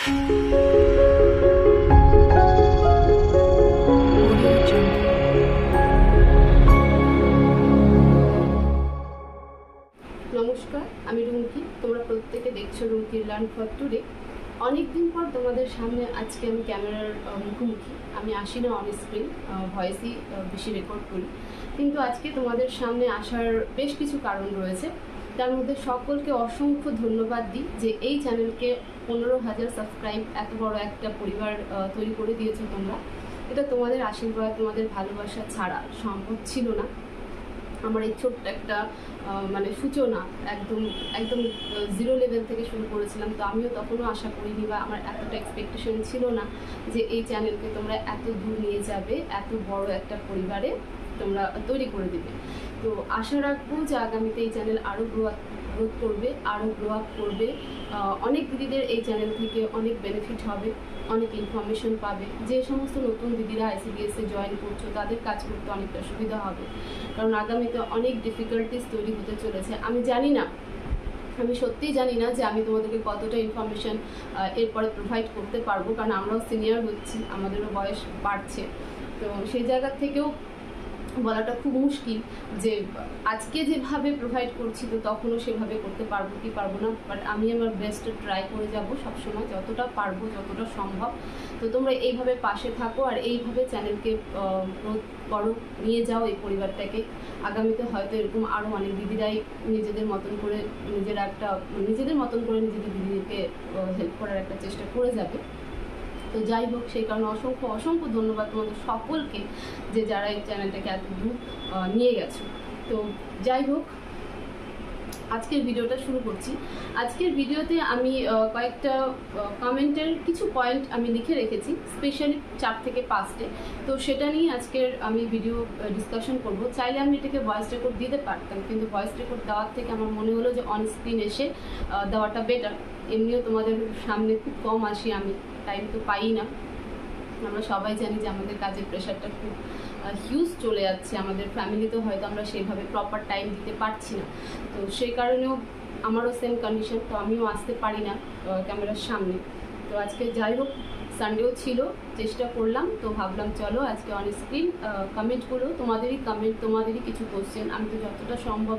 নমস্কার, আমি রুমকি। তোমরা প্রত্যেকে দেখছো রুমকি লার্ন ফর টুডে। অনেক দিন পর তোমাদের সামনে আজকে আমি ক্যামেরার মুখোমুখি। আমি আসি না অন স্ক্রিন, ভয়েসই বেশি রেকর্ড করি, কিন্তু আজকে তোমাদের সামনে আসার বেশ কিছু কারণ রয়েছে। তার মধ্যে সকলকে অসংখ্য ধন্যবাদ দিই যে এই চ্যানেলকে 15,000 সাবস্ক্রাইব, এত বড় একটা পরিবার তৈরি করে দিয়েছো তোমরা। এটা তোমাদের আশীর্বাদ, তোমাদের ভালোবাসা ছাড়া সম্ভব ছিল না। আমার এই ছোট্ট একটা সূচনা একদম একদম জিরো লেভেল থেকে শুরু করেছিলাম। তো আমিও তখনও আশা করিনি বা আমার এতটা এক্সপেকটেশন ছিল না যে এই চ্যানেলকে তোমরা এত দূর নিয়ে যাবে, এত বড় একটা পরিবারে তোমরা তৈরি করে দেবে। তো আশা রাখবো যে আগামীতে এই চ্যানেল আরও গ্রোথ করবে, আরও গ্রো আপ করবে। অনেক দিদিদের এই চ্যানেল থেকে অনেক বেনিফিট হবে, অনেক ইনফরমেশন পাবে। যে সমস্ত নতুন দিদিরা ICDS এ জয়েন করছো তাদের কাজ করতে অনেকটা সুবিধা হবে, কারণ আগামীতে অনেক ডিফিকাল্টিস তৈরি হতে চলেছে। আমি জানি না, আমি সত্যিই জানি না যে আমি তোমাদেরকে কতটা ইনফরমেশন এরপরে প্রোভাইড করতে পারবো, কারণ আমরাও সিনিয়র হচ্ছি, আমাদেরও বয়স বাড়ছে। তো সেই জায়গা থেকেও বলাটা খুব মুশকিল যে আজকে যেভাবে প্রোভাইড করছি তো তখনও সেভাবে করতে পারবো কি পারবো না। বাট আমি আমার বেস্ট ট্রাই করে যাব সবসময়, যতটা পারবো, যতটা সম্ভব। তো তোমরা এইভাবে পাশে থাকো আর এইভাবে চ্যানেলকে গ্রোথ করো, নিয়ে যাও এই পরিবারটাকে। আগামীতে হয়তো এরকম আরও অনেক দিদিরাই নিজেদের মতন করে নিজেদের দিদিদেরকে হেল্প করার একটা চেষ্টা করে যাবে। তো যাই হোক, সেই কারণে অসংখ্য অসংখ্য ধন্যবাদ তোমাদের সকলকে যে যারা এই চ্যানেলটাকে এত দূর নিয়ে গেছো। তো যাই হোক, আজকের ভিডিওটা শুরু করছি। আজকের ভিডিওতে আমি কয়েকটা কমেন্টের কিছু পয়েন্ট আমি লিখে রেখেছি, স্পেশালি 4 থেকে 5টে। তো সেটা নিয়ে আজকের আমি ভিডিও ডিসকাশন করব। চাইলে আমি এটাকে ভয়েস রেকর্ড দিতে পারতাম, কিন্তু ভয়েস রেকর্ড দেওয়ার থেকে আমার মনে হলো যে অন স্ক্রিন এসে দেওয়াটা বেটার। এমনিও তোমাদের সামনে খুব কম আসি, আমি টাইম তো পাই না। আমরা সবাই জানি যে আমাদের কাজের প্রেশারটা খুব হিউজ চলে যাচ্ছে, আমাদের ফ্যামিলিতেও হয়তো আমরা সেইভাবে প্রপার টাইম দিতে পারছি না। তো সেই কারণেও আমারও সেম কন্ডিশন, তো আমিও আসতে পারি না ক্যামেরার সামনে। তো আজকে যাই হোক, সানডেও ছিল, চেষ্টা করলাম। তো ভাবলাম চলো আজকে অন স্ক্রিন কমেন্টগুলো, তোমাদেরই কমেন্ট, তোমাদেরই কিছু কোশ্চেন, আমি তো যতটা সম্ভব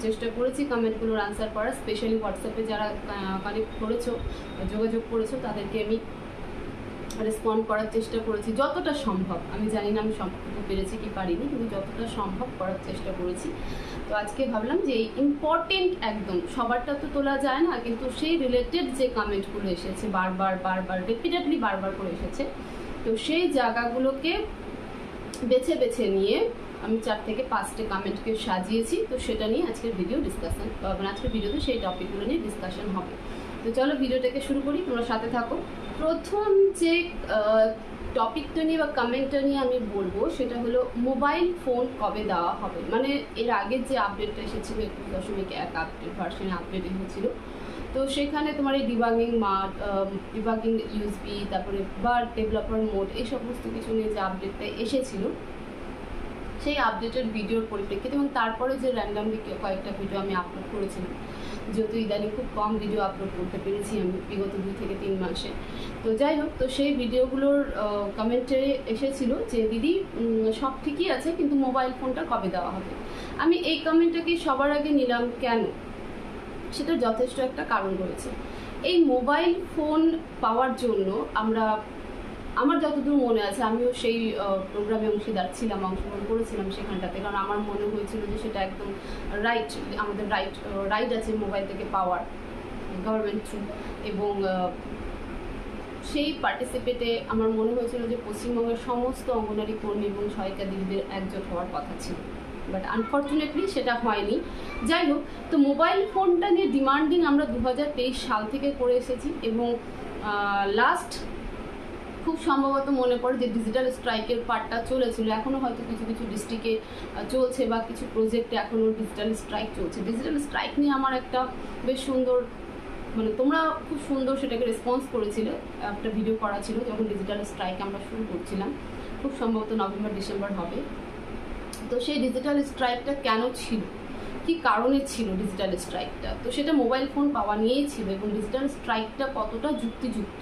চেষ্টা করেছি কমেন্টগুলোর আনসার করার। স্পেশালি হোয়াটসঅ্যাপে যারা কানেক্ট করেছো, যোগাযোগ করেছো, তাদেরকে আমি রেসপন্ড করার চেষ্টা করেছি যতটা সম্ভব। আমি জানি না আমি সম্পূর্ণ পেরেছি কি পারিনি, কিন্তু যতটা সম্ভব করার চেষ্টা করেছি। তো আজকে ভাবলাম যে এই ইম্পর্টেন্ট, একদম সবারটা তো তোলা যায় না, কিন্তু সেই রিলেটেড যে কমেন্টগুলো এসেছে বারবার রিপিটেডলি বারবার করে এসেছে, তো সেই জায়গাগুলোকে বেছে বেছে নিয়ে আমি 4 থেকে 5টে কমেন্টকে সাজিয়েছি। তো সেটা নিয়ে আজকের ভিডিও ডিসকাশন, আজকের ভিডিওতে সেই টপিকগুলো নিয়ে ডিসকাশন হবে। তো চলো ভিডিওটাকে শুরু করি, তোমরা সাথে থাকো। প্রথম যে টপিকটা নিয়ে বা কমেন্টটা নিয়ে আমি বলবো সেটা হলো মোবাইল ফোন কবে দেওয়া হবে। মানে এর আগের যে আপডেটটা এসেছিলো 21.1 আপডেট ভার্সনে আপডেট এসেছিল, তো সেখানে তোমার এই ডিবাগিং USB, তারপরে বা ডেভেলপার মোড, এই সমস্ত কিছু নিয়ে যে আপডেটটা এসেছিল, সেই আপডেটের ভিডিওর পরিপ্রেক্ষিতে এবং তারপরে যে র্যান্ডামলি কয়েকটা ভিডিও আমি আপলোড করেছিলাম, যেহেতু ইদানিং খুব কম ভিডিও আপলোড করতে পেরেছি আমি বিগত 2 থেকে 3 মাসে। তো যাই হোক, তো সেই ভিডিওগুলোর কমেন্টে এসেছিল যে দিদি সব ঠিকই আছে, কিন্তু মোবাইল ফোনটা কবে দেওয়া হবে। আমি এই কমেন্টটাকে সবার আগে নিলাম কেন, সেটার যথেষ্ট একটা কারণ রয়েছে। এই মোবাইল ফোন পাওয়ার জন্য আমার যতদূর মনে আছে, আমিও সেই প্রোগ্রামে অংশীদার ছিলাম, অংশগ্রহণ করেছিলাম সেখানটাতে, কারণ আমার মনে হয়েছিল যে সেটা একদম রাইট, আমাদের রাইট আছে মোবাইল থেকে পাওয়ার গভর্নমেন্ট থ্রু। এবং সেই পার্টিসিপেটে আমার মনে হয়েছিল যে পশ্চিমবঙ্গের সমস্ত অঙ্গনারী কর্মী এবং সহায়িকা দিদিদের একজোট হওয়ার কথা ছিল, বাট আনফর্চুনেটলি সেটা হয়নি। যাই হোক, তো মোবাইল ফোনটা নিয়ে ডিমান্ডিং আমরা 2023 সাল থেকে করে এসেছি, এবং লাস্ট খুব সম্ভবত মনে পড়ে যে ডিজিটাল স্ট্রাইকের পার্টটা চলেছিল, এখনও হয়তো কিছু কিছু ডিস্ট্রিক্টে চলছে বা কিছু প্রজেক্টে এখনও ডিজিটাল স্ট্রাইক চলছে। ডিজিটাল স্ট্রাইক নিয়ে আমার একটা বেশ সুন্দর, তোমরা খুব সুন্দর সেটাকে রেসপন্স করেছিলে, একটা ভিডিও করা ছিল যখন ডিজিটাল স্ট্রাইক আমরা শুরু করছিলাম, খুব সম্ভবত নভেম্বর-ডিসেম্বর হবে। তো সেই ডিজিটাল স্ট্রাইকটা কেন ছিল, কি কারণে ছিল ডিজিটাল স্ট্রাইকটা, তো সেটা মোবাইল ফোন পাওয়া নিয়েই ছিল। এবং ডিজিটাল স্ট্রাইকটা কতটা যুক্তিযুক্ত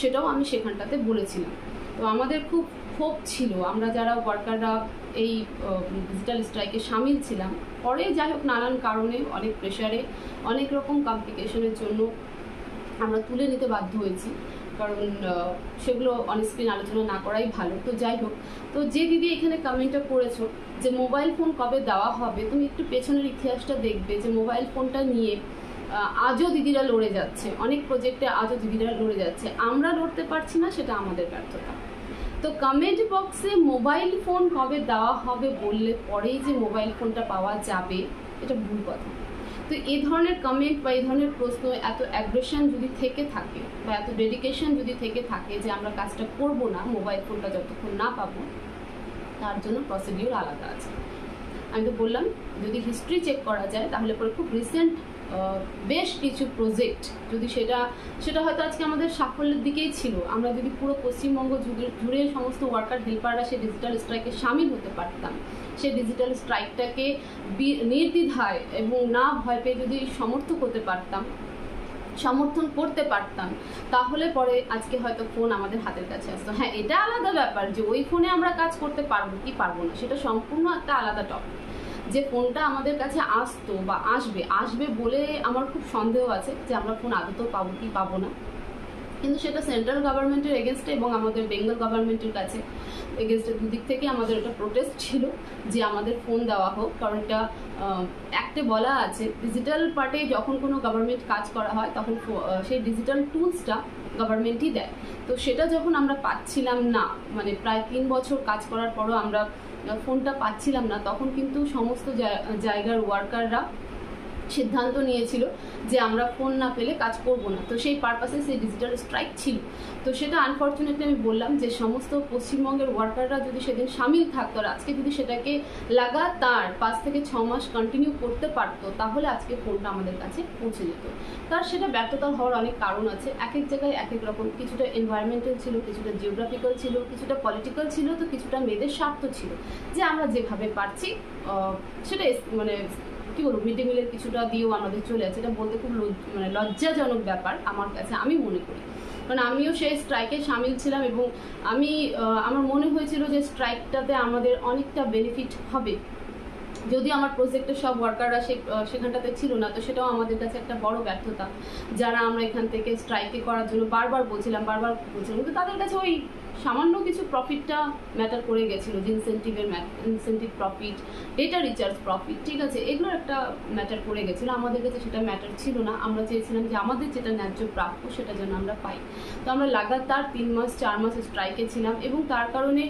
সেটাও আমি সেখানটাতে বলেছিলাম। তো আমাদের খুব ক্ষোভ ছিল, আমরা যারা ওয়ার্কাররা এই ডিজিটাল স্ট্রাইকে সামিল ছিলাম, পরে যাই হোক নানান কারণে, অনেক প্রেশারে, অনেক রকম কমপ্লিকেশনের জন্য আমরা তুলে নিতে বাধ্য হয়েছি, কারণ সেগুলো অনস্ক্রিন আলোচনা না করাই ভালো। তো যাই হোক, তো যে দিদি এখানে কমেন্টটা করেছো যে মোবাইল ফোন কবে দেওয়া হবে, তুমি একটু পেছনের ইতিহাসটা দেখবে যে মোবাইল ফোনটা নিয়ে আজও দিদিরা লড়ে যাচ্ছে, অনেক প্রজেক্টে আজও দিদিরা লড়ে যাচ্ছে। আমরা লড়তে পারছি না, সেটা আমাদের ব্যর্থতা। তো কমেন্ট বক্সে মোবাইল ফোন কবে দেওয়া হবে বললে পরেই যে মোবাইল ফোনটা পাওয়া যাবে, এটা ভুল কথা। তো এই ধরনের কমেন্ট বা এই ধরনের প্রশ্ন, এত অ্যাগ্রেশন যদি থেকে থাকে বা এত ডেডিকেশন যদি থেকে থাকে যে আমরা কাজটা করব না মোবাইল ফোনটা যতক্ষণ না পাবো, তার জন্য প্রসিডিউর আলাদা আছে। আমি তো বললাম, যদি হিস্ট্রি চেক করা যায় তাহলে পরে খুব রিসেন্ট বেশ কিছু প্রজেক্ট, যদি সেটা হয়তো আজকে আমাদের সাফল্যের দিকেই ছিল, আমরা যদি পুরো পশ্চিমবঙ্গ জুড়ে সমস্ত ওয়ার্কার হেল্পাররা সেই ডিজিটাল স্ট্রাইকে সামিল হতে পারতাম, সেই ডিজিটাল স্ট্রাইকটাকে নির্দ্বিধায় এবং না ভয় পেয়ে যদি সমর্থন করতে পারতাম, তাহলে পরে আজকে হয়তো ফোন আমাদের হাতের কাছে আসতো। হ্যাঁ, এটা আলাদা ব্যাপার যে ওই ফোনে আমরা কাজ করতে পারবো কি পারবো না, সেটা সম্পূর্ণ একটা আলাদা টপিক। যে ফোনটা আমাদের কাছে আসতো বা আসবে বলে আমার খুব সন্দেহ আছে যে আমরা ফোন আদতেও পাবো কি পাবো না। কিন্তু সেটা সেন্ট্রাল গভর্নমেন্টের এগেনস্টে এবং আমাদের বেঙ্গল গভর্নমেন্টের কাছে এগেনস্টে দুদিক থেকে আমাদের একটা প্রোটেস্ট ছিল যে আমাদের ফোন দেওয়া হোক। কারণ এটা অ্যাক্টে বলা আছে, ডিজিটাল পার্টে যখন কোনো গভর্নমেন্ট কাজ করা হয় তখন সেই ডিজিটাল টুলসটা গভর্নমেন্টই দেয়। তো সেটা যখন আমরা পাচ্ছিলাম না, মানে প্রায় 3 বছর কাজ করার পরও আমরা ফোনটা পাচ্ছিলাম না, তখন কিন্তু সমস্ত জায়গার ওয়ার্কাররা সিদ্ধান্ত নিয়েছিল যে আমরা ফোন না পেলে কাজ করব না। তো সেই পারপাসে সেই ডিজিটাল স্ট্রাইক ছিল। তো সেটা আনফর্চুনেটলি আমি বললাম যে সমস্ত পশ্চিমবঙ্গের ওয়ার্কাররা যদি সেদিন সামিল থাকতো আর আজকে যদি সেটাকে লাগাতার 5 থেকে 6 মাস কন্টিনিউ করতে পারতো, তাহলে আজকে ফোনটা আমাদের কাছে পৌঁছে যেত। তার সেটা ব্যর্থতা হওয়ার অনেক কারণ আছে, এক এক জায়গায় এক এক রকম। কিছুটা এনভায়রনমেন্টাল ছিল, কিছুটা জিওগ্রাফিক্যাল ছিল, কিছুটা পলিটিক্যাল ছিল, তো কিছুটা মেয়েদের স্বার্থ ছিল যে আমরা যেভাবে পারছি সেটা মানে কি বলবো, মিড ডে মিলের কিছুটা দিয়েও আমাদের চলে আছে। এটা বলতে খুব লজ্জাজনক ব্যাপার আমার কাছে, আমি মনে করি। কারণ আমিও সেই স্ট্রাইকে সামিল ছিলাম এবং আমার মনে হয়েছিল যে স্ট্রাইকটাতে আমাদের অনেকটা বেনিফিট হবে। যদি আমার প্রজেক্টের সব ওয়ার্কাররা সেখানটাতে ছিল না, তো সেটাও আমাদের কাছে একটা বড় ব্যর্থতা। যারা আমরা এখান থেকে স্ট্রাইকে করার জন্য বারবার বলছিলাম, কিন্তু তাদের কাছে ওই সামান্য কিছু প্রফিটটা ম্যাটার করে গেছিলো, যে incentive profit, data recharge profit, ঠিক আছে, এগুলোর একটা ম্যাটার করে গেছিলো। আমাদের কাছে সেটা ম্যাটার ছিল না। আমরা চেয়েছিলাম যে আমাদের যেটা ন্যায্য প্রাপ্য সেটা যেন আমরা পাই। তো আমরা লাগাতার 3 মাস 4 মাস স্ট্রাইকে ছিলাম এবং তার কারণে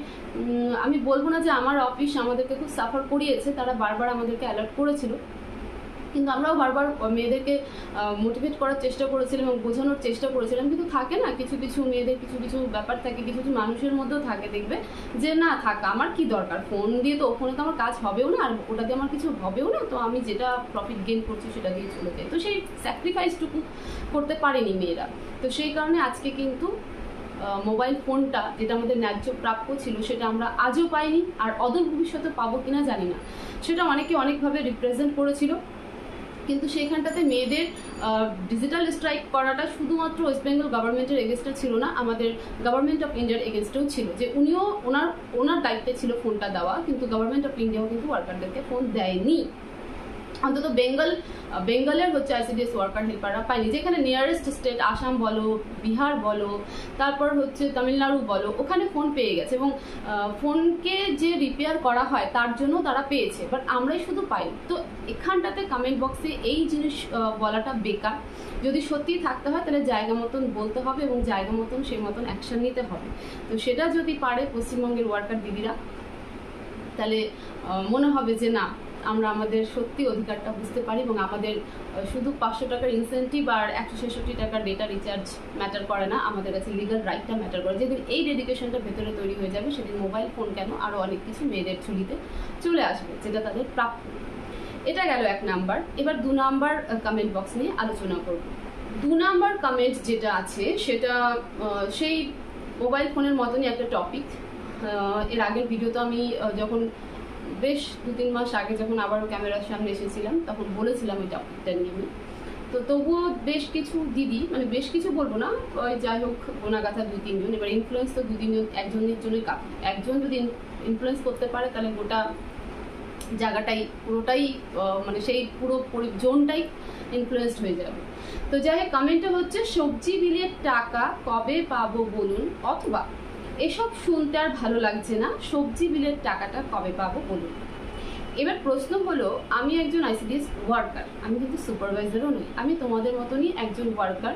আমি বলবো না যে আমার অফিস আমাদেরকে খুব সাফার করিয়েছে, তারা বারবার আমাদেরকে অ্যালার্ট করেছিল, কিন্তু আমরাও বারবার মেয়েদেরকে মোটিভেট করার চেষ্টা করেছিলাম এবং বোঝানোর চেষ্টা করেছিলাম। কিন্তু থাকে না, কিছু কিছু মেয়েদের কিছু ব্যাপার থাকে, কিছু কিছু মানুষের মধ্যেও থাকে, দেখবে যে না থাক, আমার কি দরকার, ফোন দিয়ে তো ওখানে তো আমার কাজ হবেও না, আর ওটা দিয়ে আমার কিছু হবেও না, তো আমি যেটা প্রফিট গেইন করছি সেটা দিয়ে চলে যাই। তো সেই স্যাক্রিফাইসটুকু করতে পারেনি মেয়েরা। তো সেই কারণে আজকে কিন্তু মোবাইল ফোনটা যেটা আমাদের ন্যায্য প্রাপ্য ছিল সেটা আমরা আজও পাইনি, আর অদূর ভবিষ্যতে পাবো কিনা জানি না। সেটা অনেকে অনেকভাবে রিপ্রেজেন্ট করেছিল, কিন্তু সেখানটাতে মেয়েদের ডিজিটাল স্ট্রাইক করাটা শুধুমাত্র ওয়েস্ট বেঙ্গল গভর্নমেন্টের এগেনস্টে ছিল না, আমাদের গভর্নমেন্ট অফ ইন্ডিয়ার এগেনস্টেও ছিল, যে উনিও ওনার দায়িত্বে ছিল ফোনটা দেওয়া, কিন্তু গভর্নমেন্ট অফ ইন্ডিয়াও কিন্তু ওয়ার্কারদেরকে ফোন দেয়নি। অন্তত বেঙ্গলের হচ্ছে আইসিডিএস ওয়ার্কার হেল্পাররা পায়নি। যেখানে নিয়ারেস্ট স্টেট আসাম বলো, বিহার বলো, তারপর হচ্ছে তামিলনাড়ু বলো, ওখানে ফোন পেয়ে গেছে এবং ফোনকে যে রিপেয়ার করা হয় তার জন্য তারা পেয়েছে, বাট আমরাই শুধু পাই। তো এখানটাতে কমেন্ট বক্সে এই জিনিস বলাটা বেকার। যদি সত্যি থাকতে হয় তাহলে জায়গা মতন বলতে হবে এবং জায়গা মতন সেই মতন অ্যাকশন নিতে হবে। তো সেটা যদি পারে পশ্চিমবঙ্গের ওয়ার্কার দিদিরা, তাহলে মনে হবে যে না, আমরা আমাদের সত্যি অধিকারটা বুঝতে পারি এবং আমাদের শুধু 500 টাকার ইনসেন্টিভ আর 166 টাকার ডেটা রিচার্জ ম্যাটার করে না, আমাদের কাছে লিগাল রাইটটা ম্যাটার করে। যেদিন এই ডেডিকেশনটা ভেতরে তৈরি হয়ে যাবে, সেদিন মোবাইল ফোন কেন আরও অনেক কিছু মেয়েদের ঝুলিতে চলে আসবে, যেটা তাদের প্রাপ্য। এটা গেল 1 নাম্বার। এবার 2 নাম্বার কমেন্ট বক্স নিয়ে আলোচনা করব। 2 নাম্বার কমেন্ট যেটা আছে সেটা সেই মোবাইল ফোনের মতনই একটা টপিক। এর আগের ভিডিওতে আমি যখন বেশ 2-3 মাস আগে যখন আবার ক্যামেরার সামনে এসেছিলাম তখন বলেছিলাম এই টপিকটা নিয়ে। তো তবুও বেশ কিছু দিদি, মানে বেশ কিছু বলবো না, ওই যাই হোক গোনাগাথা 2-3 জন, এবার ইনফ্লুয়েন্স তো 2-3 জন, একজনের জন্যই কাফি। একজন যদি ইনফ্লুয়েন্স করতে পারে তাহলে গোটা জায়গাটাই পুরোটাই মানে সেই পুরো জোনটাই ইনফ্লুয়েসড হয়ে যাবে। তো যাই হোক, কমেন্টে হচ্ছে সবজি বিলের টাকা কবে পাবো বলুন, অথবা এসব শুনতে আর ভালো লাগছে না, সবজি বিলের টাকাটা কবে পাবো বলুন। এবার প্রশ্ন হলো, আমি একজন আইসিডিএস ওয়ার্কার, আমি কিন্তু সুপারভাইজারও নই, আমি তোমাদের মতনই একজন ওয়ার্কার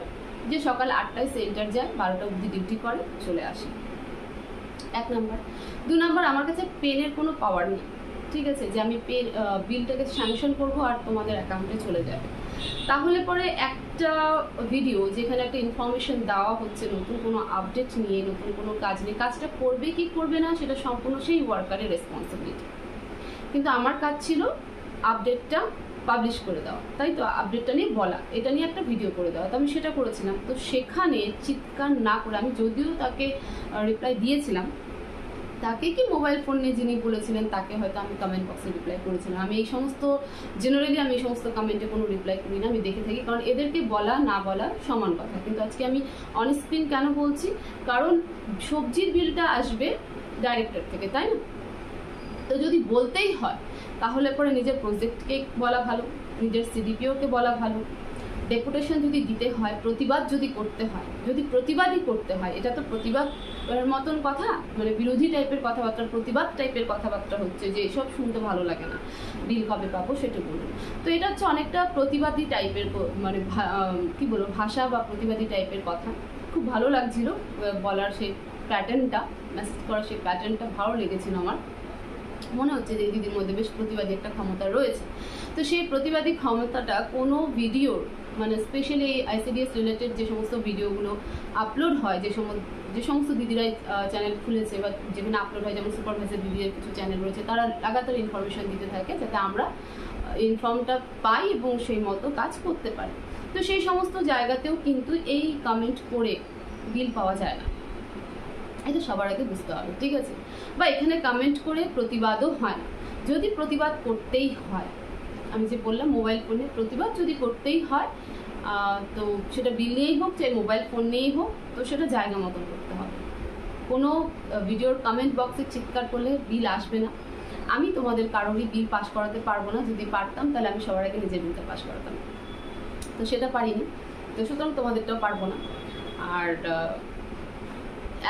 যে সকাল 8টায় সেন্টার যায়, 12টা অবধি ডিউটি করে চলে আসে। 1 নম্বর। 2 নম্বর, আমার কাছে পেনের কোনো পাওয়ার নেই, ঠিক আছে, যে আমি বিলটাকে স্যাংশন করবো আর তোমাদের অ্যাকাউন্টে চলে যাবে। তাহলে পরে একটা ভিডিও যেখানে একটা ইনফরমেশন দেওয়া হচ্ছে নতুন কোনো আপডেট নিয়ে, নতুন কোনো কাজ নিয়ে, কাজটা করবে কি করবে না সেটা সম্পূর্ণ সেই ওয়ার্কারের রেসপন্সিবিলিটি, কিন্তু আমার কাজ ছিল আপডেটটা পাবলিশ করে দেওয়া, তাই তো, আপডেটটা নিয়ে বলা, এটা নিয়ে একটা ভিডিও করে দেওয়া, তো আমি সেটা করেছিলাম। তো সেখানে চিৎকার না করে, আমি যদিও তাকে রিপ্লাই দিয়েছিলাম, তাকে কি মোবাইল ফোন নিয়ে যিনি বলেছিলেন তাকে হয়তো আমি কমেন্ট বক্সে রিপ্লাই করেছিলাম। আমি এই সমস্ত জেনারেলি আমি এই সমস্ত কমেন্টে কোনো রিপ্লাই করি না, আমি দেখে থাকি, কারণ এদেরকে বলা না বলা সমান কথা। কিন্তু আজকে আমি অন স্ক্রিন কেন বলছি, কারণ সবজির বিলটা আসবে ডাইরেক্টর থেকে, তাই না? তো যদি বলতেই হয় তাহলে পরে নিজের প্রজেক্টকে বলা ভালো, নিজের সিডিপিওকে বলা ভালো, ডেপুটেশন যদি দিতে হয়, প্রতিবাদ যদি করতে হয়, যদি প্রতিবাদই করতে হয়, এটা তো প্রতিবাদ মতন কথা, মানে বিরোধী টাইপের কথাবার্তা, প্রতিবাদ টাইপের কথাবার্তা হচ্ছে যে এসব শুনতে ভালো লাগে না, বিল কবে পাবো সেটা বলুন। তো এটা হচ্ছে অনেকটা প্রতিবাদী টাইপের, মানে কি বলবো, ভাষা বা প্রতিবাদী টাইপের কথা। খুব ভালো লাগছিল বলার সেই প্যাটার্নটা, মেসেজ করার সেই প্যাটার্নটা ভালো লেগেছিল আমার। মনে হচ্ছে যে দিদির মধ্যে বেশ প্রতিবাদী একটা ক্ষমতা রয়েছে। তো সেই প্রতিবাদী ক্ষমতাটা কোনো ভিডিওর, মানে স্পেশালি আইসিডিএস রিলেটেড যে সমস্ত ভিডিওগুলো আপলোড হয়, যে সমস্ত দিদিরাই চ্যানেল খুলেছে বা যেখানে আপলোড হয়, যেমন সুপারভাইজার দিদির কিছু চ্যানেল রয়েছে, তারা লাগাতার ইনফরমেশন দিতে থাকে যাতে আমরা ইনফর্মটা পাই এবং সেই মতো কাজ করতে পারি। তো সেই সমস্ত জায়গাতেও কিন্তু এই কমেন্ট করে বিল পাওয়া যায় না, এটা সবার আগে বুঝতে হবে, ঠিক আছে? বা এখানে কমেন্ট করে প্রতিবাদও হয় না। যদি প্রতিবাদ করতেই হয়, আমি যে বললাম মোবাইল ফোনে প্রতিবাদ যদি করতেই হয়, তো সেটা বিল নিয়েই হোক, চাই মোবাইল ফোন নিয়েই হোক, তো সেটা জায়গা মতন করতে হবে। কোনো ভিডিওর কমেন্ট বক্সে চিৎকার করলে বিল আসবে না। আমি তোমাদের কারোরই বিল পাস করাতে পারবো না, যদি পারতাম তাহলে আমি সবার আগে নিজের বিলটা পাস করাতাম, তো সেটা পারিনি, তো সুতরাং তোমাদেরটাও পারবো না। আর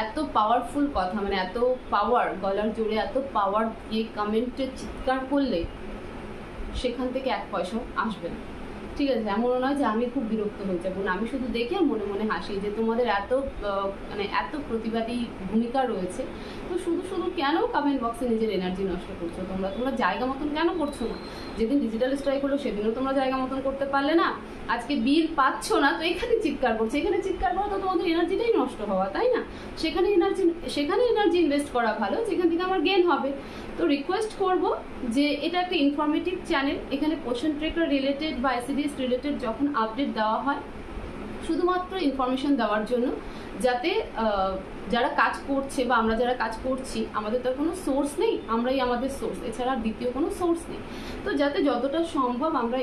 এত পাওয়ারফুল কথা, মানে এত পাওয়ার, গলার জোরে এত পাওয়ার দিয়ে কমেন্টে চিৎকার করলে সেখান থেকে 1 পয়সাও আসবে না, ঠিক আছে? এমনও নয় যে আমি খুব বিরক্ত হয়ে যাবো না, আমি শুধু দেখে মনে মনে হাসি যে তোমাদের এত মানে এত প্রতিবাদী ভূমিকা রয়েছে, তো শুধু শুধু কেন কমেন্ট বক্সে নিজের এনার্জি নষ্ট করছো? তোমরা জায়গা মতন কেন করছো না? যেদিন ডিজিটাল স্ট্রাইক হলো সেদিনও তোমরা জায়গা মতন করতে পারলে না, আজকে বিল পাচ্ছ না তো এখানে চিৎকার করছে, এখানে চিৎকার করা তো তোমাদের এনার্জিটাই নষ্ট হওয়া, তাই না? সেখানে এনার্জি ইনভেস্ট করা ভালো, যেখান থেকে আমার গেন হবে। তো রিকোয়েস্ট করব যে এটা একটা ইনফরমেটিভ চ্যানেল, এখানে পোষণ ট্রেকার রিলেটেড বা আইসিডিএস রিলেটেড যখন আপডেট দেওয়া হয় শুধুমাত্র ইনফরমেশন দেওয়ার জন্য, যাতে যারা কাজ করছে বা আমরা যারা কাজ করছি, আমাদের তো কোনো সোর্স নেই, আমরাই আমাদের সোর্স, এছাড়া দ্বিতীয় কোনো সোর্স নেই, তো যাতে যতটা সম্ভব আমরা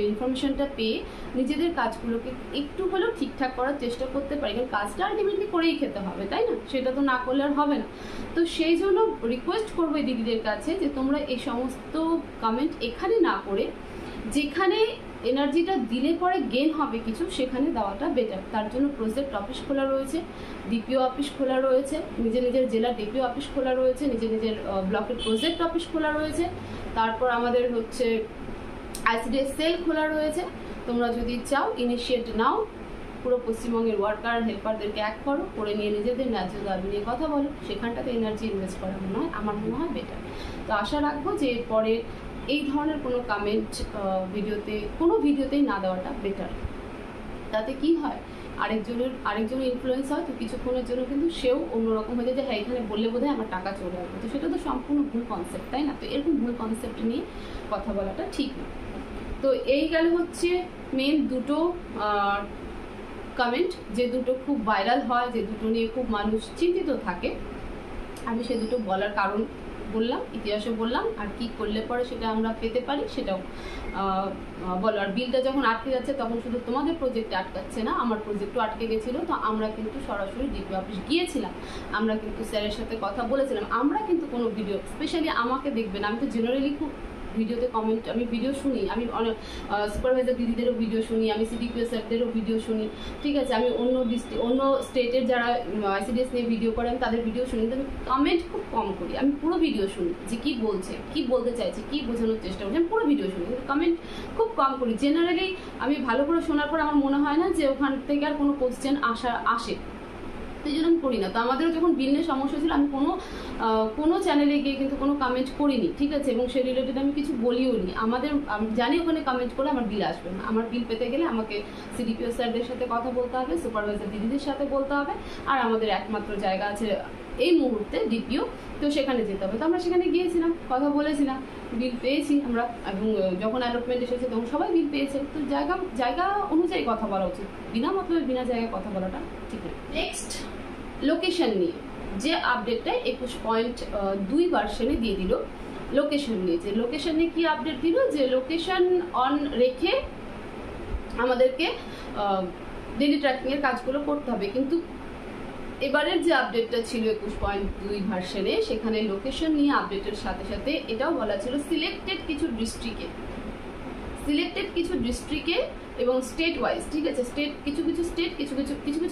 ইনফরমেশনটা পেয়ে নিজেদের কাজগুলোকে একটু হলেও ঠিকঠাক করার চেষ্টা করতে পারি, কারণ কাজটা আলটিমেটলি করেই খেতে হবে, তাই না? সেটা তো না করলে আর হবে না। তো সেই জন্য রিকোয়েস্ট করবো এই দিদিদের কাছে যে তোমরা এই সমস্ত কমেন্ট এখানে না করে, যেখানে এনার্জিটা দিলে পরে গেন হবে কিছু, সেখানে দেওয়াটা বেটার। তার জন্য প্রজেক্ট অফিস খোলা রয়েছে, ডিপিও অফিস খোলা রয়েছে, নিজের জেলার ডিপিও অফিস খোলা রয়েছে, নিজের ব্লকের প্রজেক্ট অফিস খোলা রয়েছে, তারপর আমাদের হচ্ছে আইসিডিএস সেল খোলা রয়েছে। তোমরা যদি চাও ইনিশিয়েট নাও, পুরো পশ্চিমবঙ্গের ওয়ার্কার হেল্পারদেরকে এক করো, করে নিয়ে নিজেদের ন্যায্য দাবি নিয়ে কথা বলো, সেখানটাতে এনার্জি ইনভেস্ট করা আমার মনে হয় বেটার। তো আশা রাখবো যে এরপরে এই ধরনের কোনো কমেন্ট কোনো ভিডিওতেই না দেওয়াটা বেটার। তাতে কি হয়, আরেকজনের ইনফ্লুয়েন্স হয়, তো কিছুক্ষণের জন্য কিন্তু সেও অন্যরকম হয়ে যায় যে হ্যাঁ এখানে বললে বোধহয় আমার টাকা চলে আসবে, তো সেটা তো সম্পূর্ণ ভুল কনসেপ্ট, তাই না? তো এরকম ভুল কনসেপ্ট নিয়ে কথা বলাটা ঠিক না। তো এই গেল হচ্ছে মেন দুটো কমেন্ট, যে দুটো খুব ভাইরাল হয়, যে দুটো নিয়ে খুব মানুষ চিন্তিত থাকে, আমি সে দুটো বলার কারণ বললাম, ইতিহাসও বললাম, আর কি করলে পরে সেটা আমরা পেতে পারি সেটাও বলো। আর বিলটা যখন আটকে যাচ্ছে তখন শুধু তোমাদের প্রজেক্টে আটকাচ্ছে না, আমার প্রজেক্টও আটকে গেছিলো। তো আমরা কিন্তু সরাসরি ডিপি অফিস গিয়েছিলাম, আমরা কিন্তু স্যারের সাথে কথা বলেছিলাম। আমরা কিন্তু কোনো ভিডিও, স্পেশালি আমাকে দেখবেন, আমি তো জেনারেলি খুব ভিডিওতে কমেন্ট, আমি ভিডিও শুনি, আমি অনেক সুপারভাইজার দিদিদেরও ভিডিও শুনি, আমি সিডিপিও স্যারদেরও ভিডিও শুনি, ঠিক আছে। আমি অন্য স্টেটের যারা আইসিডিএস নিয়ে ভিডিও করে আমি তাদের ভিডিও শুনি, কিন্তু আমি কমেন্ট খুব কম করি। আমি পুরো ভিডিও শুনি যে কী বলছে, কী বলতে চাইছে, কী বোঝানোর চেষ্টা করছে, আমি পুরো ভিডিও শুনি, কিন্তু কমেন্ট খুব কম করি। জেনারেলি আমি ভালো করে শোনার পর আমার মনে হয় না যে ওখান থেকে আর কোনো কোশ্চেন আসে, সেই জন্য আমি করি না। তো আমাদেরও যখন বিল নিয়ে সমস্যা ছিল, আমি কোনো চ্যানেলে গিয়ে কিন্তু কোনো কমেন্ট করিনি, ঠিক আছে, এবং সেই রিলেটেড আমি কিছু বলিও নি। আমি জানি ওখানে কমেন্ট করে আমার বিল আসবে না। আমার বিল পেতে গেলে আমাকে সিডিপিও স্যারদের সাথে কথা বলতে হবে, সুপারভাইজার দিদিদের সাথে বলতে হবে, আর আমাদের একমাত্র জায়গা আছে এই মুহূর্তে ডিপিও, তো সেখানে যেতে হবে। তো আমরা সেখানে গিয়েছিলাম, কথা বলেছিলাম, বিল পেয়েছি আমরা, এবং যখন অ্যালটমেন্ট এসেছে তখন সবাই বিল পেয়েছে। তো জায়গা অনুযায়ী কথা বলা উচিত, বিনা মতলবে বিনা জায়গায় কথা বলাটা ঠিক না। নেক্সট, লোকেশন নিয়ে যে আপডেটটা 21.2 ভার্সনে দিয়ে দিল লোকেশন নিয়ে। যে লোকেশন নিয়ে কি আপডেট দিল, যে লোকেশন অন রেখে আমাদেরকে ডেলি ট্র্যাকিংয়ের কাজগুলো করতে হবে। কিন্তু এবারের যে আপডেটটা ছিল 21.2 ভার্সনে, সেখানে লোকেশন নিয়ে আপডেটের সাথে সাথে এটাও বলা ছিল সিলেক্টেড কিছু ডিস্ট্রিক্টে এবং স্টেট ওয়াইজ, ঠিক আছে, কিছু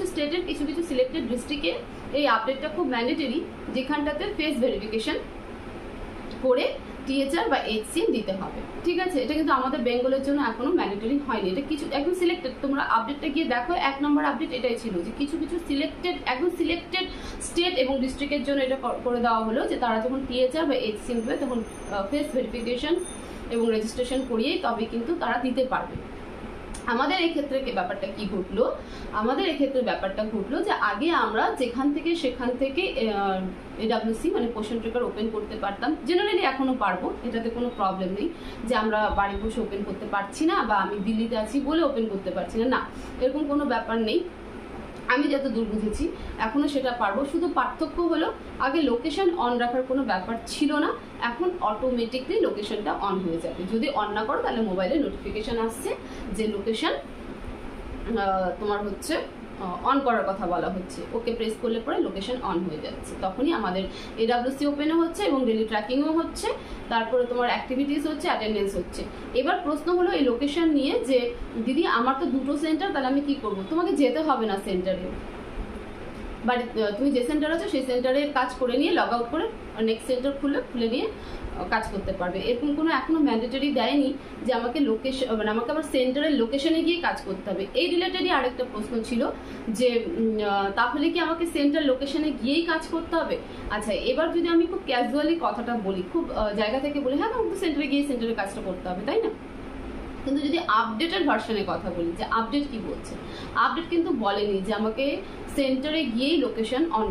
স্টেটের কিছু সিলেক্টেড ডিস্ট্রিক্টে এই আপডেটটা খুব ম্যান্ডেটরি, যেখানটাতে ফেস ভেরিফিকেশন করে টিএচআর বা এইচসিএম দিতে হবে, ঠিক আছে। এটা কিন্তু আমাদের বেঙ্গলের জন্য এখনো ম্যান্ডেটরি হয়নি, এটা কিছু একদম সিলেক্টেড। তোমরা আপডেটটা গিয়ে দেখো, 1 নম্বর আপডেট এটাই ছিল যে কিছু সিলেক্টেড স্টেট এবং ডিস্ট্রিক্টের জন্য এটা করে দেওয়া হলো, যে তারা যখন টিএচআর বা এইচসিএম দেবে তখন ফেস ভেরিফিকেশন এবং রেজিস্ট্রেশন করিয়েই তবে কিন্তু তারা দিতে পারবে। আমাদের এক্ষেত্রে ব্যাপারটা কি ঘটলো, ব্যাপারটা ঘটলো যে আগে আমরা সেখান থেকে এডাব্লিউসি মানে পোষণ ট্রেকার ওপেন করতে পারতাম। জেনারেলি এখনো পারবো, এটাতে কোনো প্রবলেম নেই যে আমরা বাড়ি বসে ওপেন করতে পারছি না, বা আমি দিল্লিতে আছি বলে ওপেন করতে পারছি না, এরকম কোনো ব্যাপার নেই। আমি যত দূর বুঝেছি এখনো সেটা পারবো। শুধু পার্থক্য হলো, আগে লোকেশন অন রাখার কোনো ব্যাপার ছিল না, এখন অটোমেটিকলি লোকেশনটা অন হয়ে যাবে। যদি অন না করো তাহলে মোবাইলে নোটিফিকেশন আসছে যে লোকেশন তোমার হচ্ছে অন করার কথা বলা হচ্ছে, ওকে প্রেস করলে পরে লোকেশন অন হয়ে যাচ্ছে। তখনই আমাদের এডাব্লিউসি ওপেনও হচ্ছে এবং ডেলি ট্র্যাকিংও হচ্ছে, তারপরে তোমার অ্যাক্টিভিটিস হচ্ছে, অ্যাটেন্ডেন্স হচ্ছে। এবার প্রশ্ন হলো এই লোকেশন নিয়ে যে দিদি আমার তো 2টো সেন্টার, তাহলে আমি কি করব? তোমাকে যেতে হবে না সেন্টারে, বাড়ি তুমি যে সেন্টার আছে সেই সেন্টারের কাজ করে নিয়ে লগ আউট করে নেক্সট সেন্টার খুলে নিয়ে কাজ করতে পারবে। এরকম কোনো এখনো ম্যান্ডেটরি দেয়নি যে আমাকে আমাকে আবার সেন্টারের লোকেশনে গিয়ে কাজ করতে হবে। এই রিলেটেডই আরেকটা প্রশ্ন ছিল যে তাহলে কি আমাকে সেন্টার লোকেশনে গিয়েই কাজ করতে হবে? আচ্ছা, এবার যদি আমি খুব ক্যাজুয়ালি কথাটা বলি, খুব জায়গা থেকে বলি, হ্যাঁ আমাকে সেন্টারে গিয়ে সেন্টারের কাজটা করতে হবে, তাই না? কিন্তু যদি আপডেটের ভার্সনে কথা বলি, যে আপডেট কি বলছে, আপডেট কিন্তু বলেনি যে আমাকে সেন্টারে গিয়েই লোকেশন অন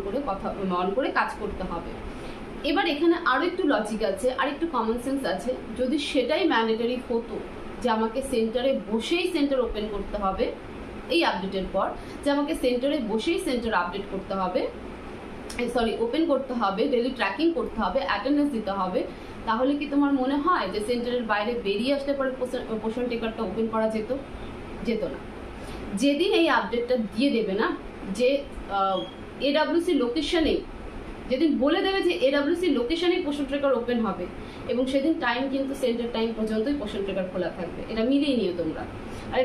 করে কাজ করতে হবে। এবার এখানে আরো একটু লজিক আছে, আর একটু কমন সেন্স আছে। যদি সেটাই ম্যান্ডেটরি হতো যে আমাকে সেন্টারে বসেই সেন্টার ওপেন করতে হবে, এই আপডেটের পর যে আমাকে সেন্টারে বসেই সেন্টার ওপেন করতে হবে, ডেলি ট্র্যাকিং করতে হবে, অ্যাটেন্ডেন্স দিতে হবে, তাহলে কি তোমার মনে হয় যে সেন্টারের বাইরে বেরিয়ে আসতে পরে পোষণ টেকারটা ওপেন করা যেত না? যেদিন এই আপডেটটা দিয়ে দেবে না যে এডাব্লিউসি লোকেশনে, যেদিন বলে দেবে যে এডাব্লিউসি লোকেশনেই পোষণ ট্রেকার ওপেন হবে, এবং সেদিন টাইম কিন্তু সেন্টার টাইম পর্যন্তই পোষণ ট্রেকার খোলা থাকবে, এটা মিলিয়ে নিও তোমরা। আর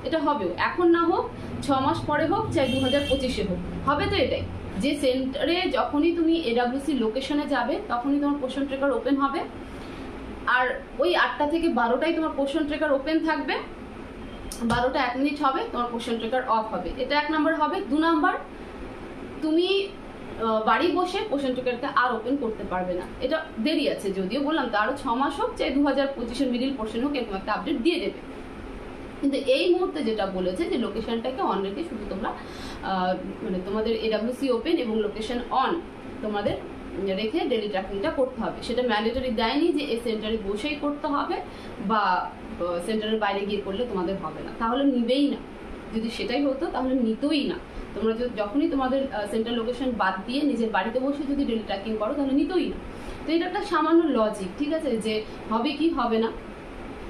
এটা হবেও, এখন না হোক 6 মাস পরে হোক, চাই 2025-এ হোক, হবে তো এটাই, যে সেন্টারে যখনই তুমি এডাব্লিউসি লোকেশনে যাবে তখনই তোমার পোষণ ট্রেকার ওপেন হবে, আর ওই 8টা থেকে 12টায় তোমার পোষণ ট্রেকার ওপেন থাকবে, 12টা 1 মিনিট হবে তোমার পোষণ ট্রেকার অফ হবে। এটা 1 নম্বর হবে। 2 নম্বর, তুমি বাড়ি বসে পোষণ ট্রেকারটা আর ওপেন করতে পারবে না। এটা দেরি আছে, যদিও বললাম তো আরো 6 মাস হোক, চাই 2025-এর মিডিল পোর্শন হোক, এরকম একটা আপডেট দিয়ে দেবে। কিন্তু এই মুহূর্তে যেটা বলেছে যে লোকেশনটাকে অন রেখে শুধু তোমরা মানে তোমাদের এডাব্লিউসি ওপেন এবং লোকেশন অন তোমাদের রেখে ডেলি ট্র্যাকিংটা করতে হবে। সেটা ম্যান্ডেটরি দেয়নি যে এই সেন্টারে বসেই করতে হবে বা সেন্টারের বাইরে গিয়ে করলে তোমাদের হবে না, তাহলে নিবেই না। যদি সেটাই হতো তাহলে নিতই না। তোমরা যখনই তোমাদের সেন্টার লোকেশন বাদ দিয়ে নিজের বাড়িতে বসে যদি ডেলি ট্র্যাকিং করো তাহলে নিতই না। তো এটা একটা সামান্য লজিক, ঠিক আছে, যে হবে কি হবে না,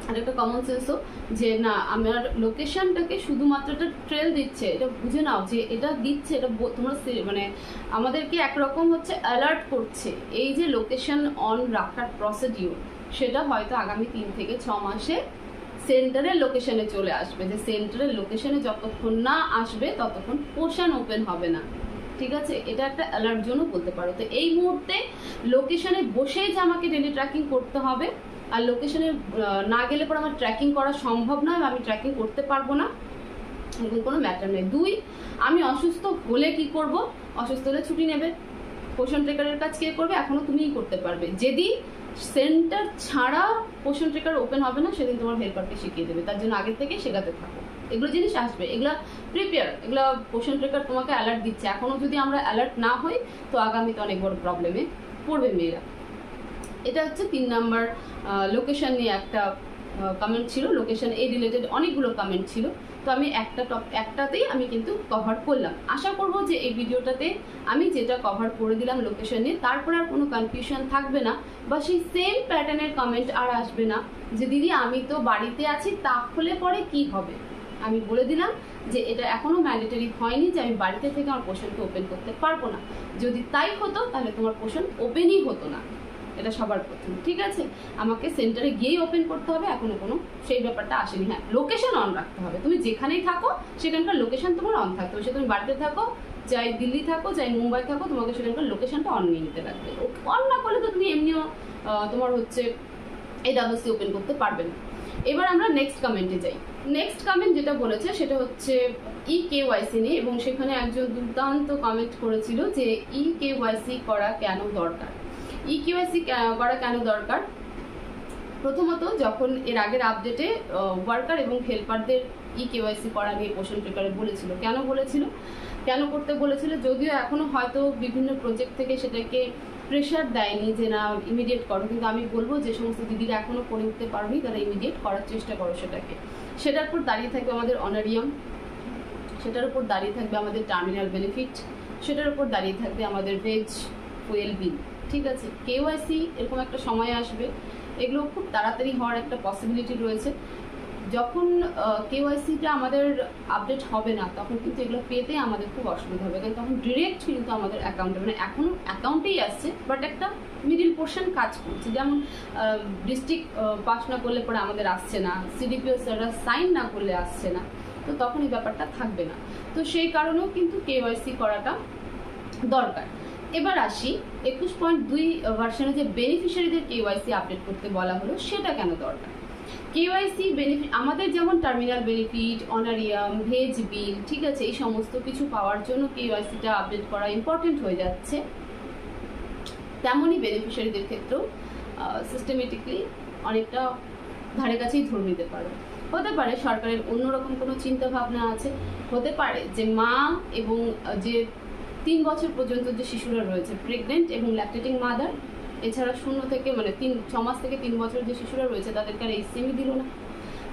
আর একটা কমন সেন্সও যে না আমার লোকেশনটাকে শুধুমাত্র একটা ট্রেল দিচ্ছে, এটা বুঝে নাও যে এটা দিচ্ছে, এটা তোমরা মানে আমাদেরকে একরকম হচ্ছে অ্যালার্ট করছে। এই যে লোকেশন অন রাখার প্রসিডিউর সেটা হয়তো আগামী 3 থেকে 6 মাসে সেন্টারের লোকেশনে চলে আসবে, যে সেন্টারের লোকেশনে যতক্ষণ না আসবে ততক্ষণ পোর্শন ওপেন হবে না, ঠিক আছে। এটা একটা অ্যালার্ট জন্য বলতে পারো। তো এই মুহূর্তে লোকেশনে বসেই যে আমাকে ডেলি ট্র্যাকিং করতে হবে, আর লোকেশনে না গেলে পরে আমার ট্র্যাকিং করা সম্ভব নয়, আমি ট্র্যাকিং করতে পারবো না, এরকম কোনো ম্যাটার নেই। 2, আমি অসুস্থ হলে কি করব? অসুস্থ হলে ছুটি নেবে, পোষণ ট্রেকারের কাজ কে করবে? এখনো তুমিই করতে পারবে। যেদিন সেন্টার ছাড়া পোষণ ট্রেকার ওপেন হবে না সেদিন তোমার হেল্পারকে শিখিয়ে দেবে, তার জন্য আগের থেকে শেখাতে থাকো। এগুলো জিনিস আসবে, এগুলা প্রিপেয়ার, এগুলা পোষণ ট্রেকার তোমাকে অ্যালার্ট দিচ্ছে। এখনো যদি আমরা অ্যালার্ট না হই তো আগামীতে অনেক বড় প্রবলেমে পড়বে মেয়েরা। এটা হচ্ছে 3 নাম্বার লোকেশন নিয়ে একটা কমেন্ট ছিল। লোকেশন এই রিলেটেড অনেকগুলো কমেন্ট ছিল, তো আমি একটাতেই আমি কিন্তু কভার করলাম। আশা করব যে এই ভিডিওটাতে আমি যেটা কভার করে দিলাম লোকেশন নিয়ে, তারপর আর কোনো কনফিউশন থাকবে না, বা সেই সেম প্যাটার্নের কমেন্ট আর আসবে না যে দিদি আমি তো বাড়িতে আছি তাহলে পরে কি হবে। আমি বলে দিলাম যে এটা এখনো ম্যান্ডেটরি হয়নি যে আমি বাড়িতে থেকে আমার পোষণকে ওপেন করতে পারবো না। যদি তাই হতো তাহলে তোমার পোষণ ওপেনই হতো না, এটা সবার প্রথম, ঠিক আছে। আমাকে সেন্টারে গিয়েই ওপেন করতে হবে, এখনো কোনো সেই ব্যাপারটা আসেনি। হ্যাঁ, লোকেশন অন রাখতে হবে, তুমি যেখানেই থাকো সেখানকার লোকেশন তোমার অন থাকতে হবে। সে তুমি বাড়িতে থাকো, চাই দিল্লি থাকো, চাই মুম্বাই থাকো, তোমাকে সেখানকার লোকেশনটা অন নিয়ে নিতে লাগবে। অন না করলে তো তুমি এমনিও তোমার হচ্ছে এই ডাবলসি ওপেন করতে পারবে না। এবার আমরা নেক্সট কমেন্টে যাই। নেক্সট কমেন্ট যেটা বলেছে সেটা হচ্ছে EKYC নিয়ে, এবং সেখানে একজন দুর্দান্ত কমেন্ট করেছিল যে EKYC করা কেন দরকার। EKYC করা কেন দরকার? প্রথমত, যখন এর আগের আপডেটে ওয়ার্কার এবং হেল্পারদের EKYC করা নিয়ে পোষণ ট্রেকারে বলেছিল, কেন করতে বলেছিল, যদিও এখনো হয়তো বিভিন্ন প্রজেক্ট থেকে সেটাকে প্রেশার দেয়নি যে না ইমিডিয়েট করো, কিন্তু আমি বলবো যে সমস্ত দিদিরা এখনো করে উঠতে পারোনি তারা ইমিডিয়েট করার চেষ্টা করো সেটাকে। সেটার উপর দাঁড়িয়ে থাকবে আমাদের অনারিয়াম, সেটার উপর দাঁড়িয়ে থাকবে আমাদের টার্মিনাল বেনিফিট, সেটার উপর দাঁড়িয়ে থাকবে আমাদের ভেজ ফুয়েল বিল, ঠিক আছে। KYC এরকম একটা সময় আসবে, এগুলো খুব তাড়াতাড়ি হওয়ার একটা পসিবিলিটি রয়েছে। যখন KYCটা আমাদের আপডেট হবে না তখন কিন্তু এগুলো পেতে আমাদের খুব অসুবিধা হবে, কারণ তখন ডিরেক্ট কিন্তু আমাদের অ্যাকাউন্টে, মানে এখনও অ্যাকাউন্টেই আসছে বাট একটা মিডিল পোর্শন কাজ করছে। যেমন ডিস্ট্রিক্ট পাস না করলে পরে আমাদের আসছে না, CDPO স্যাররা সাইন না করলে আসছে না, তো তখন এই ব্যাপারটা থাকবে না। তো সেই কারণেও কিন্তু KYC করাটা দরকার। এবার আসি 21.2 ভার্সনে যে বেনিফিশিয়ারিদের KYC আপডেট করতে বলা হলো সেটা কেন দরকার। KYC বেনিফিট আমাদের যেমন টার্মিনাল বেনিফিট, অনারিয়াম, ভেজ বিল, ঠিক আছে, এই সমস্ত কিছু পাওয়ার জন্য KYCটা আপডেট করা ইম্পর্টেন্ট হয়ে যাচ্ছে, তেমনই বেনিফিশিয়ারিদের ক্ষেত্রেও সিস্টেমেটিকলি অনেকটা ধারে কাছেই ধরে নিতে পারো। হতে পারে সরকারের অন্যরকম কোনো চিন্তা ভাবনা আছে, হতে পারে যে মা এবং যে 3 বছর পর্যন্ত যে শিশুরা রয়েছে প্রেগনেন্ট এবং ল্যাকটেটিং মাদার, এছাড়া 0 থেকে মানে 6 মাস থেকে 3 বছর যে শিশুরা রয়েছে তাদেরকে আর HCME দিল না,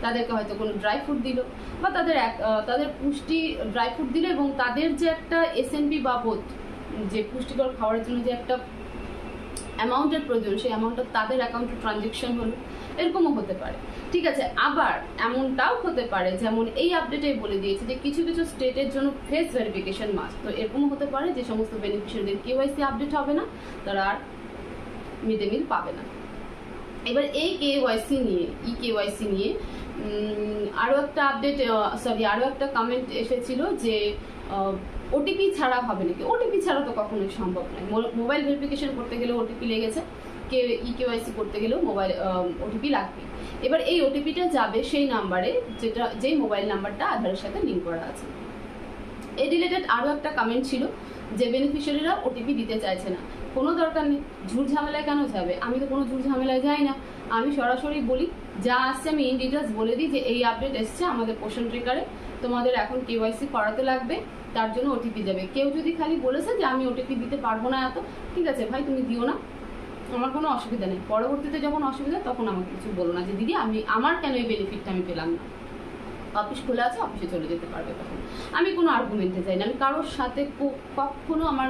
তাদেরকে হয়তো কোনো ড্রাই ফ্রুট দিল, বা তাদের পুষ্টি ড্রাই ফ্রুট দিল, এবং তাদের যে একটা SNP বাবদ যে পুষ্টিকর খাওয়ার জন্য যে একটা অ্যামাউন্টের প্রয়োজন সেই অ্যামাউন্টটা তাদের অ্যাকাউন্টে ট্রানজেকশন হলো, এরকমও হতে পারে, ঠিক আছে। আবার এমনটাও হতে পারে যেমন এই আপডেটে বলে দিয়েছে যে কিছু কিছু স্টেটের জন্য ফেস ভেরিফিকেশন মাস্ট, তো এরকমও হতে পারে যে সমস্ত বেনিফিশিয়ারিদের KYC আপডেট হবে না, তারা আর মিড ডে মিল পাবে না। এবার এই EKYC নিয়ে আরও একটা আপডেট, আরও একটা কমেন্ট এসেছিল যে OTP ছাড়া হবে নাকি। OTP ছাড়া তো কখনোই সম্ভব নয়, মোবাইল ভেরিফিকেশন করতে গেলেও OTP লেগেছে, EKYC করতে গেলেও OTP লাগবে। এবার এই OTPটা যাবে সেই নাম্বারে যেই মোবাইল নাম্বারটা আধারের সাথে লিঙ্ক করা আছে। এই রিলেটেড আরও একটা কমেন্ট ছিল যে বেনিফিশিয়ারিরা OTP দিতে চাইছে না, কোনো দরকার নেই, ঝুট ঝামেলায় কেন যাবে। আমি তো কোনো ঝুট ঝামেলায় যাই না, আমি সরাসরি বলি যা আসছে আমি ইন ডিটেলস বলে দিই যে এই আপডেট এসছে আমাদের পোষণ ট্রেকারে, তোমাদের এখন KYC করাতে লাগবে, তার জন্য OTP যাবে। কেউ যদি খালি বলেছে যে আমি OTP দিতে পারবো না এত, ঠিক আছে ভাই তুমি দিও না, আমার কোনো অসুবিধা নেই, পরবর্তীতে যখন অসুবিধা তখন আমাকে কিছু বলো না যে দিদি আমার কেন এই বেনিফিটটা আমি পেলাম না। অফিস খোলা আছে, অফিসে চলে যেতে পারবে তখন। আমি কোনো আর্গুমেন্টে যাই না, আমি কারোর সাথে কখনো আমার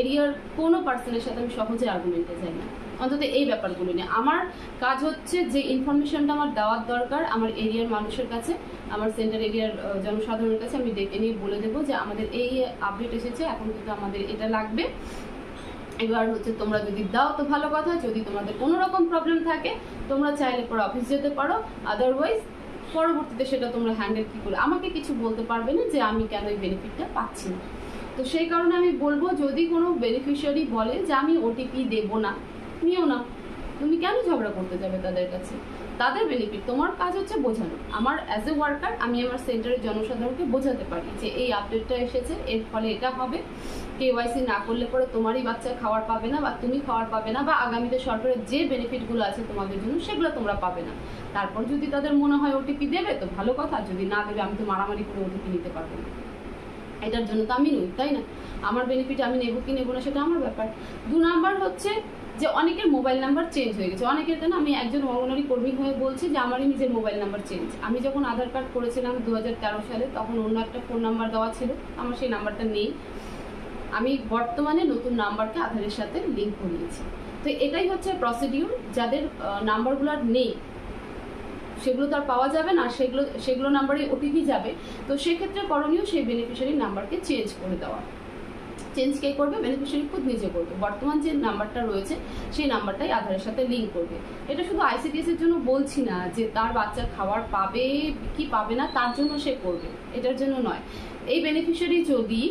এরিয়ার কোনো পার্সনের সাথে আমি সহজে আর্গুমেন্টে যাই না, অন্তত এই ব্যাপারগুলো নিয়ে। আমার কাজ হচ্ছে যে ইনফরমেশনটা আমার দেওয়ার দরকার আমার এরিয়ার মানুষের কাছে, আমার সেন্টার এরিয়ার জনসাধারণের কাছে আমি ডেকে নিয়ে বলে দেবো যে আমাদের এই আপডেট এসেছে, এখন কিন্তু আমাদের এটা লাগবে। এবার হচ্ছে তোমরা যদি দাও তো ভালো কথা, যদি তোমাদের কোনো রকম প্রবলেম থাকে তোমরা চাইলে পরে অফিস যেতে পারো, আদারওয়াইজ পরবর্তীতে সেটা তোমরা হ্যান্ডেল কী করে, আমাকে কিছু বলতে পারবে না যে আমি কেন এই বেনিফিটটা পাচ্ছি না। তো সেই কারণে আমি বলবো, যদি কোনো বেনিফিশিয়ারি বলে যে আমি ওটিপি দেবো না, নিও না, তুমি কেন ঝগড়া করতে যাবে তাদের কাছে? তাদের বেনিফিট, তোমার কাজ হচ্ছে বোঝানো। আমার অ্যাজ এ ওয়ার্কার আমি আমার সেন্টারের জনসাধারণকে বোঝাতে পারি যে এই আপডেটটা এসেছে, এর ফলে এটা হবে, কেওয়াইসি না করলে পরে তোমারই বাচ্চা খাবার পাবে না, বা তুমি খাবার পাবে না, বা আগামীতে সরকারের যে বেনিফিটগুলো আছে তোমাদের জন্য সেগুলো তোমরা পাবে না। তারপর যদি তাদের মনে হয় ওটিপি দেবে তো ভালো কথা, যদি না দেবে আমি তো মারামারি করে ওটিপি নিতে পারবো না, এটার জন্য তো আমি নই, তাই না? আমার বেনিফিট আমি নেবো কি নেবো না সেটা আমার ব্যাপার। 2 নাম্বার হচ্ছে যে অনেকের মোবাইল নাম্বার চেঞ্জ হয়ে গেছে, অনেকের কেন, আমি একজন অঙ্গনওয়াড়ি কর্মী হয়ে বলছি যে আমারই নিজের মোবাইল নাম্বার চেঞ্জ। আমি যখন আধার কার্ড করেছিলাম 2013 সালে, তখন অন্য একটা ফোন নাম্বার দেওয়া ছিল, আমার সেই নাম্বারটা নেই। আমি বর্তমানে নতুন নাম্বারকে আধারের সাথে লিঙ্ক করিয়েছি। তো এটাই হচ্ছে প্রসিডিউর। যাদের নাম্বারগুলো নেই সেগুলো তো আর পাওয়া যাবে না, সেগুলো নাম্বারে ওটিপি যাবে, তো সেক্ষেত্রে করণীয় সেই বেনিফিশিয়ারি নাম্বারকে চেঞ্জ করে দেওয়া। চেঞ্জ কে করবে? বেনিফিশিয়ারি খুদ নিজে করবে। বর্তমান যে নাম্বারটা রয়েছে সেই নাম্বারটাই আধারের সাথে লিঙ্ক করবে। এটা শুধু আইসিডিএস এর জন্য বলছি না যে তার বাচ্চা খাবার পাবে কি পাবে না তার জন্য সে করবে, এটার জন্য নয়। এই বেনিফিশিয়ারি যদি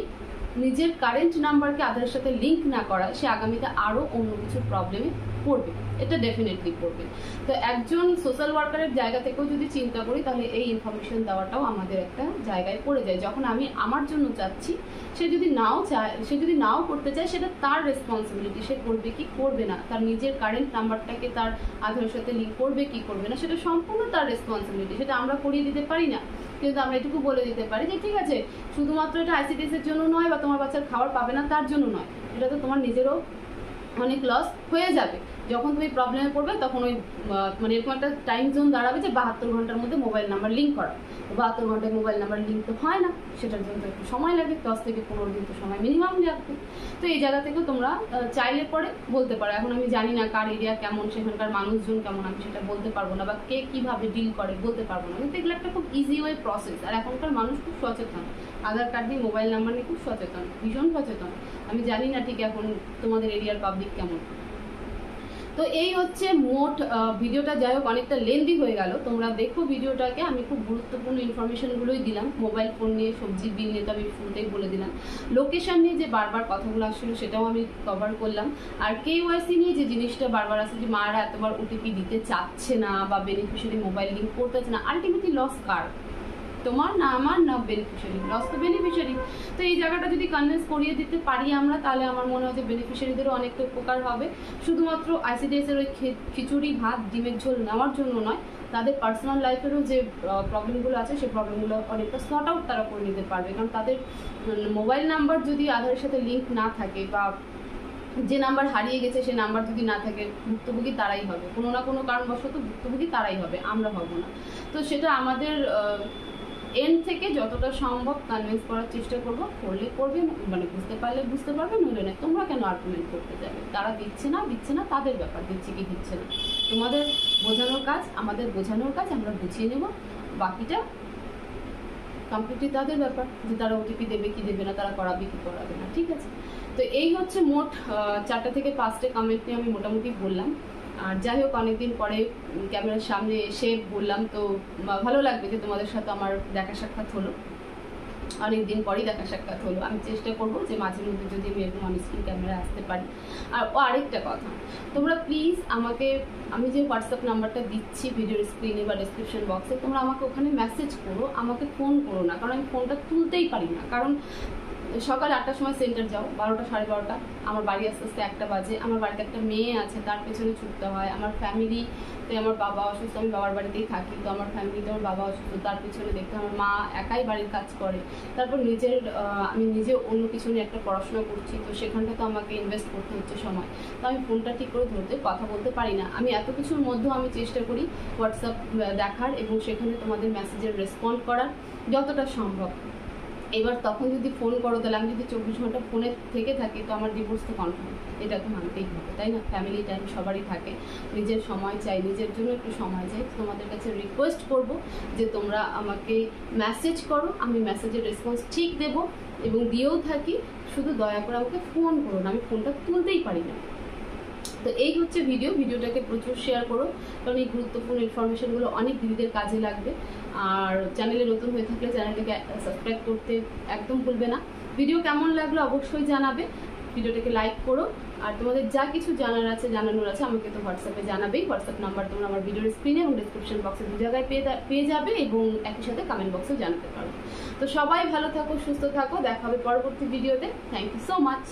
নিজের কারেন্ট নাম্বারকে আধারের সাথে লিঙ্ক না করায়, সে আগামীতে আরও অন্য কিছু প্রবলেমে পড়বে, এটা ডেফিনেটলি পড়বে। তো একজন সোশ্যাল ওয়ার্কারের জায়গা থেকেও যদি চিন্তা করি, তাহলে এই ইনফরমেশন দেওয়াটাও আমাদের একটা জায়গায় পড়ে যায়। যখন আমি আমার জন্য চাচ্ছি, সে যদি নাও চায়, সে যদি নাও করতে চায়, সেটা তার রেসপন্সিবিলিটি, সে করবে কি করবে না, তার নিজের কারেন্ট নাম্বারটাকে তার আধারের সাথে লিঙ্ক করবে কি করবে না, সেটা সম্পূর্ণ তার রেসপন্সিবিলিটি, সেটা আমরা করিয়ে দিতে পারি না। কিন্তু আমরা এটুকু বলে দিতে পারি যে ঠিক আছে, শুধুমাত্র এটা আইসিডিএস এর জন্য নয়, বা তোমার বাচ্চার খাবার পাবে না তার জন্য নয়, এটা তো তোমার নিজেরও অনেক লস হয়ে যাবে। যখন তুমি প্রবলেমে পড়বে তখন ওই মানে এরকম একটা টাইম জোন দাঁড়াবে যে 72 ঘন্টার মধ্যে মোবাইল নাম্বার লিঙ্ক করা। 72 ঘন্টায় মোবাইল নাম্বার লিঙ্ক তো হয় না, সেটার জন্য একটু সময় লাগে, 10 থেকে 15 দিন তো সময় মিনিমাম লাগবে। তো এই জায়গা থেকে তোমরা চাইলে পরে বলতে পারো। এখন আমি জানি না কার এরিয়া কেমন, সেখানকার মানুষজন কেমন, আমি সেটা বলতে পারবো না, বা কে কিভাবে ডিল করে বলতে পারবো না, কিন্তু এগুলো একটা খুব ইজি ওয়ে প্রসেস। আর এখনকার মানুষ খুব সচেতন, আধার কার্ড নিয়ে মোবাইল নাম্বার নিয়ে খুব সচেতন, ভীষণ সচেতন। আমি জানি না ঠিক এখন তোমাদের এরিয়ার পাবলিক কেমন। তো এই হচ্ছে মোট ভিডিওটা। যাই হোক অনেকটা লেন্দি হয়ে গেল, তোমরা দেখো ভিডিওটাকে। আমি খুব গুরুত্বপূর্ণ ইনফরমেশনগুলোই দিলাম। মোবাইল ফোন নিয়ে, সবজির বিল নিয়ে তো আমি শুরুতেই বলে দিলাম। লোকেশন নিয়ে যে বারবার কথাগুলো আসছিলো সেটাও আমি কভার করলাম। আর কেওয়াইসি নিয়ে যে জিনিসটা বারবার আসছে যে মারা এতবার ওটিপি দিতে চাচ্ছে না, বা বেনিফিশিয়ারি মোবাইল লিঙ্ক করতে চাচ্ছে না, আলটিমেটলি লস কার? তোমার না আমার না বেনিফিশিয়ারি, লস তো বেনিফিশিয়ারি। তো এই জায়গাটা যদি কনভিন্স করিয়ে দিতে পারি আমরা, তাহলে আমার মনে হয় যে বেনিফিশিয়ারিদেরও অনেকটা উপকার হবে। শুধুমাত্র আইসিডিএস এর ওই খিচুড়ি ভাত ডিমের ঝোল নেওয়ার জন্য নয়, তাদের পার্সোনাল লাইফেরও যে প্রবলেমগুলো আছে সেই প্রবলেমগুলো অনেকটা সর্ট আউট তারা করে নিতে পারবে। কারণ তাদের মোবাইল নাম্বার যদি আধারের সাথে লিঙ্ক না থাকে, বা যে নাম্বার হারিয়ে গেছে সে নাম্বার যদি না থাকে, ভুক্তভোগী তারাই হবে, কোনো না কোনো কারণবশত ভুক্তভোগী তারাই হবে, আমরা হব না। তো সেটা আমাদের এন্ড থেকে যতটা সম্ভব কনভিন্স করার চেষ্টা করবো, করলে করবে, মানে বুঝতে পারলে বুঝতে পারবে, নইলে না। তোমরা কেন আর্গুমেন্ট করতে যাবে? তারা দিচ্ছে না তাদের ব্যাপার, দিচ্ছে কি দিচ্ছে না, তোমাদের বোঝানোর কাজ, আমাদের বোঝানোর কাজ, আমরা বুঝিয়ে নেব, বাকিটা কমপ্লিটলি তাদের ব্যাপার, যে তারা ওটিপি দেবে কি দেবে না, তারা করাবে কি করাবে না, ঠিক আছে? তো এই হচ্ছে মোট 4টা থেকে 5টে কমেন্ট নিয়ে আমি মোটামুটি বললাম। আর যাই হোক অনেকদিন পরে ক্যামেরার সামনে এসে বললাম, তো ভালো লাগবে যে তোমাদের সাথে আমার দেখা সাক্ষাৎ হলো, অনেকদিন পরেই দেখা সাক্ষাৎ হলো। আমি চেষ্টা করবো যে মাঝে মধ্যে যদি আমি এরকম অন স্ক্রিন ক্যামেরা আসতে পারি। আর আরেকটা কথা, তোমরা প্লিজ আমাকে, আমি যে হোয়াটসঅ্যাপ নাম্বারটা দিচ্ছি ভিডিওর স্ক্রিনে বা ডেসক্রিপশন বক্সে, তোমরা আমাকে ওখানে মেসেজ করো, আমাকে ফোন করো না, কারণ আমি ফোনটা তুলতেই পারি না। কারণ সকাল 8টার সময় সেন্টার যাও, 12টা 12:30, আমার বাড়ি আস্তে আস্তে 1টা বাজে। আমার বাড়িতে একটা মেয়ে আছে, তার পেছনে ছুটতে হয়। আমার ফ্যামিলিতে আমার বাবা অসুস্থ, আমি বাবার বাড়িতেই থাকি, তো আমার ফ্যামিলিতে আমার বাবা অসুস্থ, তার পেছনে দেখতে আমার মা একাই বাড়ির কাজ করে। তারপর আমি নিজে অন্য কিছু নিয়ে একটা পড়াশোনা করছি, তো সেখানটা তো আমাকে ইনভেস্ট করতে হচ্ছে সময়। তো আমি ফোনটা ঠিক করে ধরতে কথা বলতে পারি না। আমি এত কিছুর মধ্যেও আমি চেষ্টা করি হোয়াটসঅ্যাপ দেখার এবং সেখানে তোমাদের মেসেজের রেসপন্ড করার যতটা সম্ভব। এবার তখন যদি ফোন করো, তাহলে আমি যদি 24 ঘন্টা ফোনে থেকে থাকি, তো আমার ডিভোর্স তো কনফার্ম, এটা তো মানতেই হবে, তাই না? ফ্যামিলি টাইম সবারই থাকে, নিজের সময় চাই, নিজের জন্য একটু সময় চাই। তোমাদের কাছে রিকোয়েস্ট করব যে তোমরা আমাকে মেসেজ করো, আমি মেসেজের রেসপন্স ঠিক দেবো এবং দিয়েও থাকি। শুধু দয়া করে আমাকে ফোন করো না, আমি ফোনটা তুলতেই পারি না। তো এই হচ্ছে ভিডিওটাকে প্রচুর শেয়ার করো, কারণ এই গুরুত্বপূর্ণ ইনফরমেশনগুলো অনেক দিদিদের কাজে লাগবে। আর চ্যানেলে নতুন হয়ে থাকলে চ্যানেলটাকে সাবস্ক্রাইব করতে একদম ভুলবে না। ভিডিও কেমন লাগলো অবশ্যই জানাবে, ভিডিওটাকে লাইক করো। আর তোমাদের যা কিছু জানানোর আছে আমাকে তো হোয়াটসঅ্যাপে জানাবেই। হোয়াটসঅ্যাপ নাম্বার তোমরা আমার ভিডিওর স্ক্রিনে এবং ডিসক্রিপশন বক্সে 2 জায়গায় পেয়ে যাবে এবং একই সাথে কমেন্ট বক্সেও জানাতে পারো। তো সবাই ভালো থাকো, সুস্থ থাকো, দেখা হবে পরবর্তী ভিডিওতে। Thank you so much.